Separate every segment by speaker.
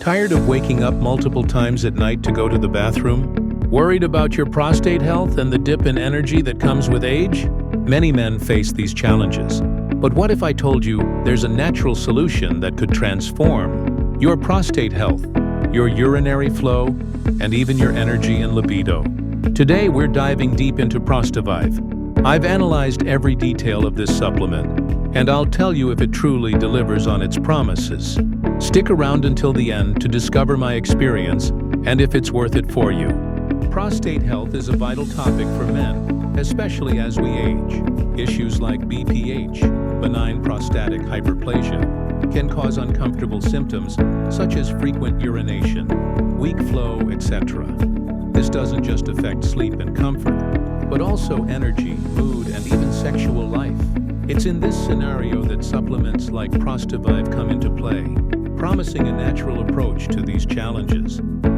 Speaker 1: Tired of waking up multiple times at night to go to the bathroom? Worried about your prostate health and the dip in energy that comes with age? Many men face these challenges. But what if I told you there's a natural solution that could transform your prostate health, your urinary flow, and even your energy and libido? Today, we're diving deep into ProstaVive. I've analyzed every detail of this supplement, and I'll tell you if it truly delivers on its promises. Stick around until the end to discover my experience and if it's worth it for you. Prostate health is a vital topic for men, especially as we age. Issues like BPH, benign prostatic hyperplasia, can cause uncomfortable symptoms such as frequent urination, weak flow, etc. This doesn't just affect sleep and comfort, but also energy, mood, and even sexual life. It's in this scenario that supplements like ProstaVive come into play, promising a natural approach to these challenges.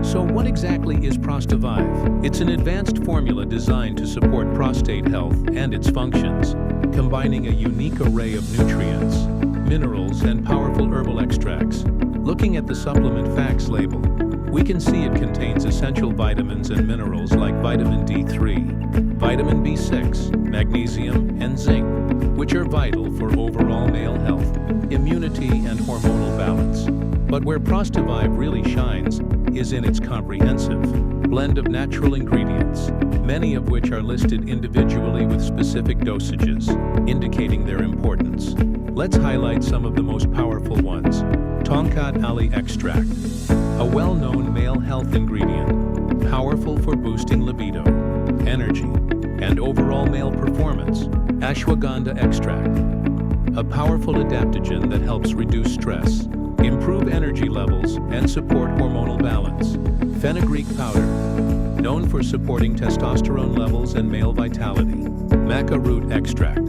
Speaker 1: So what exactly is ProstaVive? It's an advanced formula designed to support prostate health and its functions, combining a unique array of nutrients, minerals, and powerful herbal extracts. Looking at the supplement facts label, we can see it contains essential vitamins and minerals like vitamin D3, vitamin B6, magnesium, and zinc, which are vital for overall male health, immunity, and hormonal balance. But where ProstaVive really shines is in its comprehensive blend of natural ingredients, many of which are listed individually with specific dosages, indicating their importance. Let's highlight some of the most powerful ones. Artichoke Extract, a well-known male health ingredient, powerful for boosting libido, energy, and overall male performance. Ashwagandha Extract, a powerful adaptogen that helps reduce stress, improve energy levels, and support hormonal balance. Fenugreek Powder, known for supporting testosterone levels and male vitality. Maca root extract,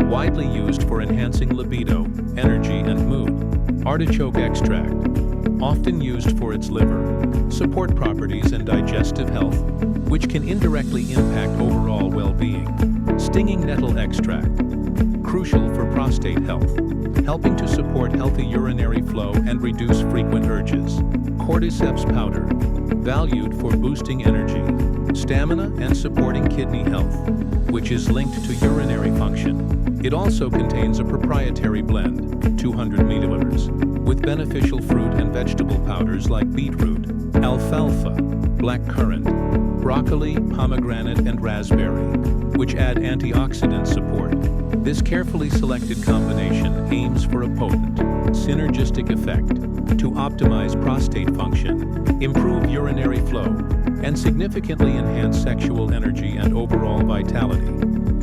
Speaker 1: widely used for enhancing libido, energy, and mood. Artichoke Extract, often used for its liver, support properties, and digestive health, which can indirectly impact overall well-being. Stinging Nettle Extract, crucial for prostate health, helping to support healthy urinary flow and reduce frequent urges. Cordyceps Powder, valued for boosting energy, stamina, and supporting kidney health, which is linked to urinary function. It also contains a proprietary blend, 200 milliliters, with beneficial fruit and vegetable powders like beetroot, alfalfa, blackcurrant, broccoli, pomegranate, and raspberry, which add antioxidant support. This carefully selected combination aims for a potent, synergistic effect to optimize prostate function, improve urinary flow, and significantly enhance sexual energy and overall vitality.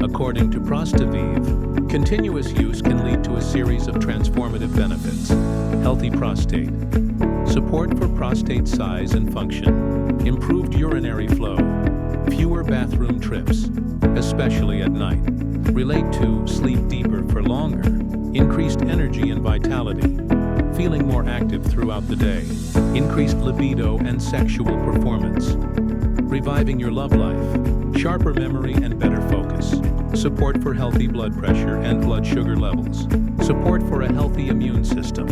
Speaker 1: According to ProstaVive, continuous use can lead to a series of transformative benefits: healthy prostate, support for prostate size and function, improved urinary flow, fewer bathroom trips, especially at night, relate to sleep deeper for longer, increased energy and vitality, feeling more active throughout the day, increased libido and sexual performance, reviving your love life, sharper memory and better focus, support for healthy blood pressure and blood sugar levels, support for a healthy immune system.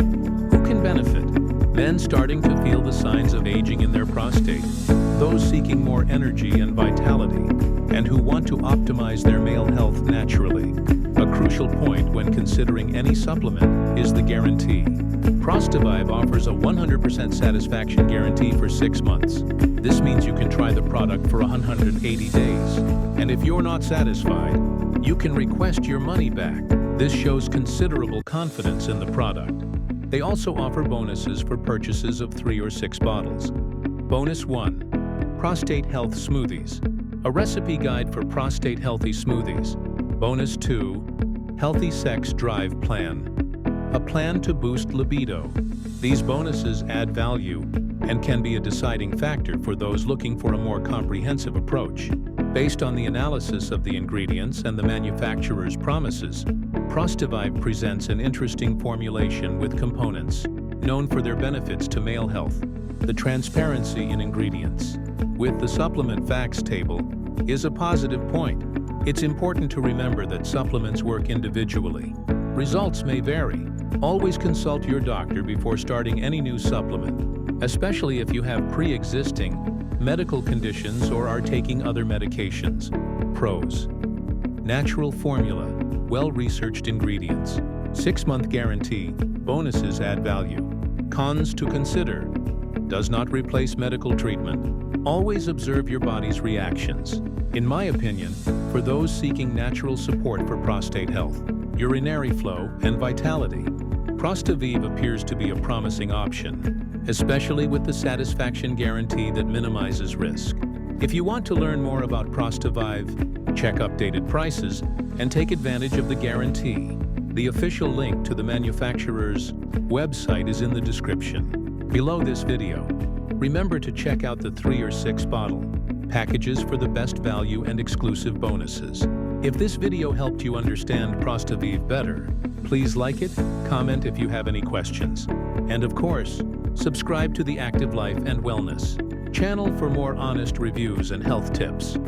Speaker 1: Who can benefit? Men starting to feel the signs of aging in their prostate, those seeking more energy and vitality, and who want to optimize their male health naturally. A crucial point when considering any supplement is the guarantee. ProstaVive offers a 100% satisfaction guarantee for 6 months. This means you can try the product for 180 days. And if you're not satisfied, you can request your money back. This shows considerable confidence in the product. They also offer bonuses for purchases of 3 or 6 bottles. Bonus 1. Prostate Health Smoothies, a recipe guide for prostate healthy smoothies. Bonus 2. Healthy Sex Drive Plan, a plan to boost libido. These bonuses add value and can be a deciding factor for those looking for a more comprehensive approach. Based on the analysis of the ingredients and the manufacturer's promises, ProstaVive presents an interesting formulation with components known for their benefits to male health. The transparency in ingredients with the supplement facts table is a positive point. It's important to remember that supplements work individually. Results may vary, Always consult your doctor before starting any new supplement, especially if you have pre-existing medical conditions or are taking other medications. Pros: natural formula, well-researched ingredients, 6-month guarantee, bonuses add value. Cons to consider: does not replace medical treatment. Always observe your body's reactions. In my opinion, for those seeking natural support for prostate health, urinary flow, and vitality, ProstaVive appears to be a promising option, especially with the satisfaction guarantee that minimizes risk. If you want to learn more about ProstaVive, check updated prices, and take advantage of the guarantee, the official link to the manufacturer's website is in the description below this video. Remember to check out the 3 or 6 bottle packages for the best value and exclusive bonuses. If this video helped you understand ProstaVive better, please like it, comment if you have any questions, and of course, subscribe to the Active Life and Wellness channel for more honest reviews and health tips.